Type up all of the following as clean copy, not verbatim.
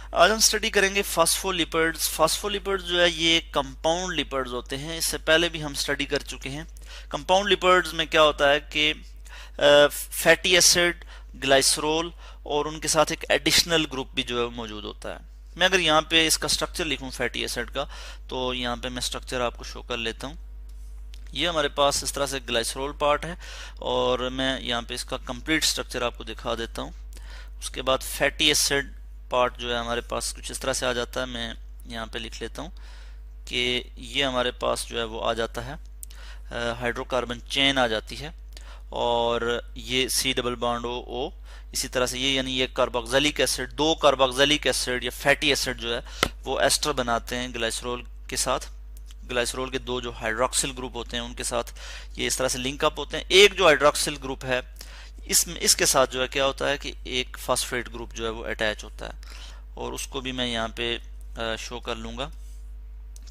आज हम स्टडी करेंगे फास्फोलिपिड्स। फास्फोलिपिड्स जो है ये कंपाउंड लिपिड्स होते हैं। इससे पहले भी हम स्टडी कर चुके हैं। कंपाउंड लिपिड्स में क्या होता है कि फैटी एसिड, ग्लाइसरोल और उनके साथ एक एडिशनल ग्रुप भी जो है मौजूद होता है। मैं अगर यहाँ पे इसका स्ट्रक्चर लिखूं फैटी एसिड का, तो यहाँ पे मैं स्ट्रक्चर आपको शो कर लेता हूँ। ये हमारे पास इस तरह से ग्लाइसरोल पार्ट है और मैं यहाँ पे इसका कंप्लीट स्ट्रक्चर आपको दिखा देता हूँ। उसके बाद फैटी एसिड पार्ट जो है हमारे पास कुछ इस तरह से आ जाता है। मैं यहाँ पे लिख लेता हूँ कि ये हमारे पास जो है वो आ जाता है, हाइड्रोकार्बन चेन आ जाती है और ये सी डबल बॉन्ड ओ इसी तरह से ये, यानी ये कार्बोक्सिलिक एसिड, दो कार्बोक्सिलिक एसिड या फैटी एसिड जो है वो एस्टर बनाते हैं ग्लाइसरोल के साथ। ग्लाइसरोल के दो जो हाइड्रोक्सिल ग्रुप होते हैं उनके साथ ये इस तरह से लिंक अप होते हैं। एक जो हाइड्रोक्सिल ग्रुप है इसके साथ जो है क्या होता है कि एक फास्फेट ग्रुप जो है वो अटैच होता है और उसको भी मैं यहाँ पे शो कर लूँगा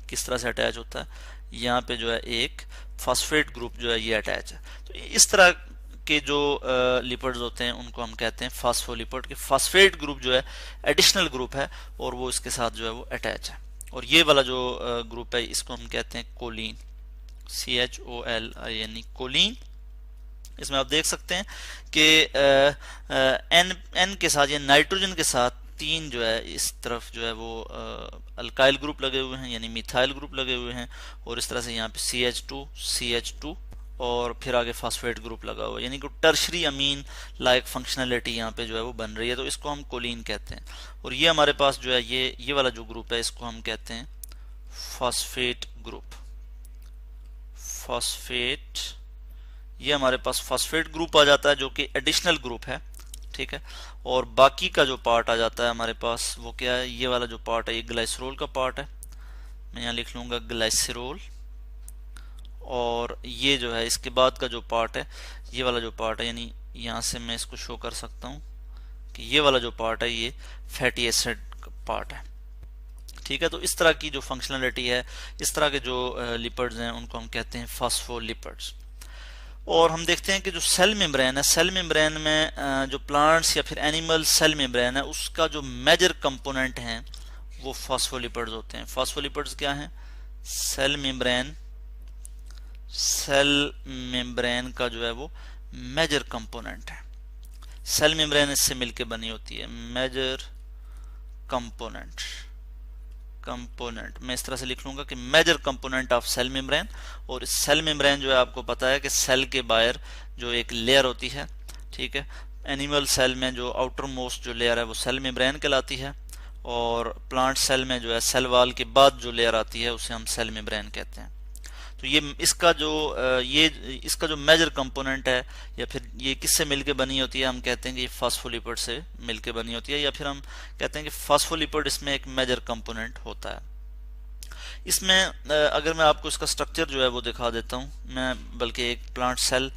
किस तरह से अटैच होता है। यहाँ पे जो है एक फास्फेट ग्रुप जो है ये अटैच है। तो इस तरह के जो लिपिड्स होते हैं उनको हम कहते हैं फास्फोलिपिड के। फास्फेट ग्रुप जो है एडिशनल ग्रुप है और वो इसके साथ जो है वो अटैच है। और ये वाला जो ग्रुप है इसको हम कहते हैं कोलिन, CHOLIN, कोलिन। इसमें आप देख सकते हैं कि एन के साथ या नाइट्रोजन के साथ तीन जो है इस तरफ जो है वो अल्काइल ग्रुप लगे हुए हैं, यानी मिथाइल ग्रुप लगे हुए हैं और इस तरह से यहाँ पे CH2 और फिर आगे फास्फेट ग्रुप लगा हुआ है, यानी कि टर्शरी अमीन लाइक फंक्शनैलिटी यहाँ पे जो है वो बन रही है। तो इसको हम कोलिन कहते हैं। और ये हमारे पास जो है ये वाला जो ग्रुप है इसको हम कहते हैं फास्फेट ग्रुप। फास्फेट, ये हमारे पास फास्फेट ग्रुप आ जाता है जो कि एडिशनल ग्रुप है, ठीक है। और बाकी का जो पार्ट आ जाता है हमारे पास वो क्या है, ये वाला जो पार्ट है ये ग्लाइसरोल का पार्ट है। मैं यहाँ लिख लूँगा ग्लाइसरोल। और ये जो है इसके बाद का जो पार्ट है, ये वाला जो पार्ट है, यानी यहाँ से मैं इसको शो कर सकता हूँ कि ये वाला जो पार्ट है ये फैटी एसिड का पार्ट है, ठीक है। तो इस तरह की जो फंक्शनलिटी है, इस तरह के जो लिपिड्स हैं उनको हम कहते हैं फास्फोलिपिड्स। और हम देखते हैं कि जो सेल मेम्ब्रेन है, सेल मेम्ब्रेन में जो प्लांट्स या फिर एनिमल सेल मेम्ब्रेन है उसका जो मेजर कंपोनेंट है वो फास्फोलिपिड्स होते हैं। फास्फोलिपिड्स क्या हैं? सेल मेम्ब्रेन का जो है वो मेजर कंपोनेंट है। सेल मेम्ब्रेन इससे मिलके बनी होती है। मेजर कंपोनेंट मैं इस तरह से लिख लूंगा कि major component of cell membrane. और सेल मेम्ब्रेन जो है आपको पता है कि सेल के बाहर जो एक लेयर होती है, ठीक है। एनिमल सेल में जो आउटर मोस्ट जो लेयर है वो सेल मेम्ब्रेन कहलाती है और प्लांट सेल में जो है सेल वॉल के बाद जो लेयर आती है उसे हम सेल मेम्ब्रेन कहते हैं। तो ये इसका जो मेजर कंपोनेंट है या फिर ये किससे मिलके बनी होती है, हम कहते हैं कि ये फास्फोलिपिड से मिलके बनी होती है, या फिर हम कहते हैं कि फास्फोलिपिड इसमें एक मेजर कंपोनेंट होता है। इसमें अगर मैं आपको इसका स्ट्रक्चर जो है वो दिखा देता हूँ, मैं बल्कि एक प्लांट सेल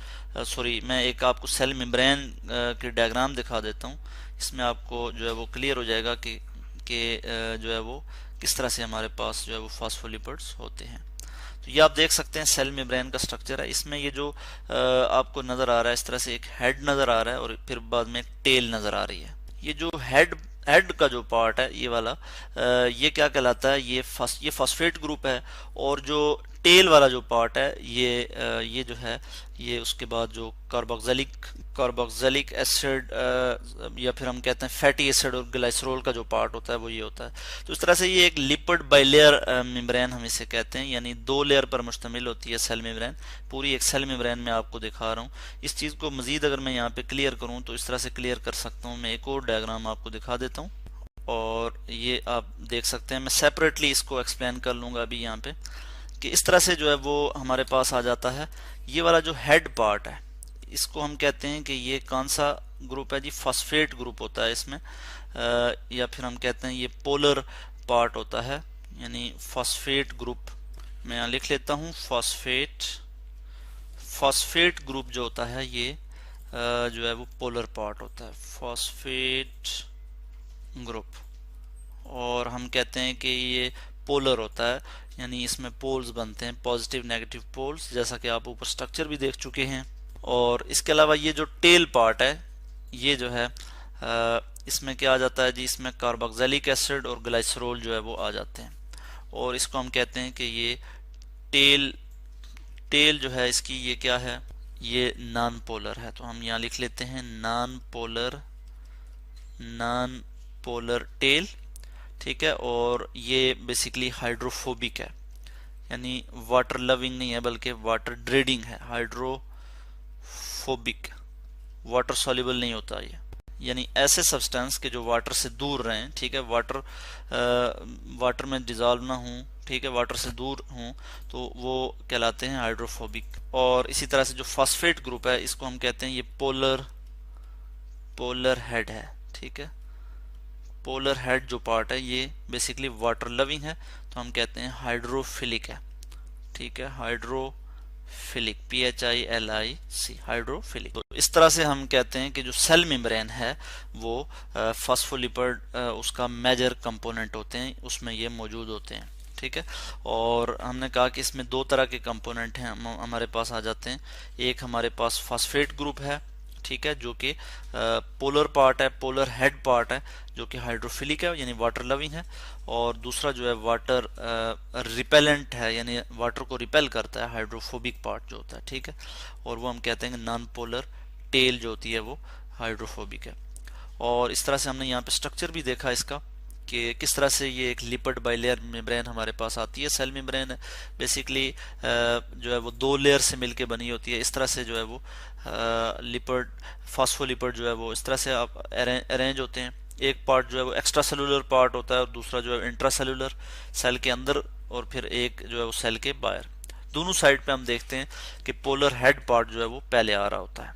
मैं एक आपको सेल मेम्ब्रेन की डायग्राम दिखा देता हूँ। इसमें आपको जो है वो क्लियर हो जाएगा कि जो है वो किस तरह से हमारे पास जो है वो फास्फोलिपिड्स होते हैं। तो ये आप देख सकते हैं सेल मेम्ब्रेन का स्ट्रक्चर है। इसमें ये जो आपको नजर आ रहा है इस तरह से एक हेड नजर आ रहा है और फिर बाद में एक टेल नजर आ रही है। ये जो हेड का जो पार्ट है ये वाला ये क्या कहलाता है, ये फास्फेट ग्रुप है। और जो टेल वाला जो पार्ट है ये जो है ये उसके बाद जो कार्बोक्सिलिक एसिड या फिर हम कहते हैं फैटी एसिड और ग्लाइसरोल का जो पार्ट होता है वो ये होता है। तो इस तरह से ये एक लिपिड बाइलेयर मेम्ब्रेन हम इसे कहते हैं, यानी दो लेयर पर मुश्तमिल होती है सेल मेम्ब्रेन। पूरी एक सेल मेम्ब्रेन में आपको दिखा रहा हूँ। इस चीज़ को मजीद अगर मैं यहाँ पे क्लियर करूँ तो इस तरह से क्लियर कर सकता हूँ। मैं एक और डायग्राम आपको दिखा देता हूँ और ये आप देख सकते हैं। मैं सेपरेटली इसको एक्सप्लेन कर लूँगा अभी यहाँ पे कि इस तरह से जो है वो हमारे पास आ जाता है। ये वाला जो हेड पार्ट है इसको हम कहते हैं कि ये कौन सा ग्रुप है जी, फास्फेट ग्रुप होता है इसमें, या फिर हम कहते हैं ये पोलर पार्ट होता है, यानी फास्फेट ग्रुप। मैं यहाँ लिख लेता हूँ फास्फेट ग्रुप जो होता है ये जो है वो पोलर पार्ट होता है, फास्फेट ग्रुप। और हम कहते हैं कि ये पोलर होता है, यानी इसमें पोल्स बनते हैं, पॉजिटिव नेगेटिव पोल्स, जैसा कि आप ऊपर स्ट्रक्चर भी देख चुके हैं। और इसके अलावा ये जो टेल पार्ट है ये जो है इसमें क्या आ जाता है जी, इसमें कार्बोक्सिलिक एसिड और ग्लाइसरोल जो है वो आ जाते हैं। और इसको हम कहते हैं कि ये टेल टेल जो है इसकी ये क्या है, ये नॉन पोलर है। तो हम यहाँ लिख लेते हैं नॉन पोलर टेल, ठीक है। और ये बेसिकली हाइड्रोफोबिक है, यानी वाटर लविंग नहीं है बल्कि वाटर ड्रेडिंग है। हाइड्रोफोबिक, वाटर सॉल्युबल नहीं होता ये, यानी ऐसे सब्सटेंस के जो वाटर से दूर रहें, ठीक है, वाटर में डिजॉल्व ना हो, ठीक है, वाटर से दूर हों, तो वो कहलाते हैं हाइड्रोफोबिक। और इसी तरह से जो फॉस्फेट ग्रुप है इसको हम कहते हैं ये पोलर हेड है, ठीक है। पोलर हेड जो पार्ट है ये बेसिकली वाटर लविंग है, तो हम कहते हैं हाइड्रोफिलिक है, ठीक है, हाइड्रोफिलिक, PHILIC, हाइड्रोफिलिक। तो इस तरह से हम कहते हैं कि जो सेल मेम्ब्रेन है वो फॉस्फोलिपिड उसका मेजर कंपोनेंट होते हैं, उसमें ये मौजूद होते हैं, ठीक है। और हमने कहा कि इसमें दो तरह के कंपोनेंट हैं हमारे पास आ जाते हैं। एक हमारे पास फॉस्फेट ग्रुप है, ठीक है, जो कि पोलर पार्ट है, पोलर हेड पार्ट है, जो कि हाइड्रोफिलिक है यानी वाटर लविंग है। और दूसरा जो है वाटर रिपेलेंट है, यानी वाटर को रिपेल करता है, हाइड्रोफोबिक पार्ट जो होता है, ठीक है। और वो हम कहते हैं नॉन पोलर टेल जो होती है वो हाइड्रोफोबिक है। और इस तरह से हमने यहाँ पे स्ट्रक्चर भी देखा इसका कि किस तरह से ये एक लिपिड बाइलेयर मेम्ब्रेन हमारे पास आती है। सेल मेम्ब्रेन बेसिकली जो है वो दो लेयर से मिलके बनी होती है। इस तरह से जो है वो लिपिड, फॉस्फोलिपिड जो है वो इस तरह से आप अरेंज होते हैं। एक पार्ट जो है वो एक्स्ट्रा सेलुलर पार्ट होता है और दूसरा जो है इंट्रा सेलुलर, सेल के अंदर, और फिर एक जो है वो सेल के बाहर। दोनों साइड पे हम देखते हैं कि पोलर हेड पार्ट जो है वो पहले आ रहा होता है,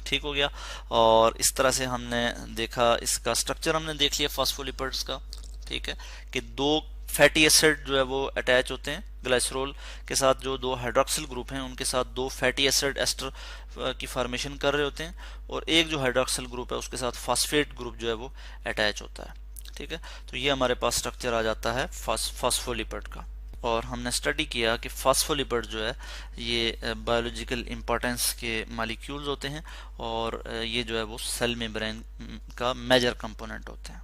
ठीक हो गया। और इस तरह से हमने देखा, इसका स्ट्रक्चर हमने देख लिया फॉस्फोलिपिड्स का, ठीक है, कि दो फैटी एसिड जो है वो अटैच होते हैं ग्लाइसरोल के साथ, जो दो हाइड्रोक्सिल ग्रुप हैं उनके साथ दो फैटी एसिड एस्टर की फॉर्मेशन कर रहे होते हैं, और एक जो हाइड्रोक्सिल ग्रुप है उसके साथ फॉस्फेट ग्रुप जो है वो अटैच होता है, ठीक है। तो ये हमारे पास स्ट्रक्चर आ जाता है फॉस्फोलिपिड का। और हमने स्टडी किया कि फॉस्फोलिपिड जो है ये बायोलॉजिकल इंपॉर्टेंस के मॉलिक्यूल्स होते हैं, और ये जो है वो सेल मेम्ब्रेन का मेजर कंपोनेंट होते हैं।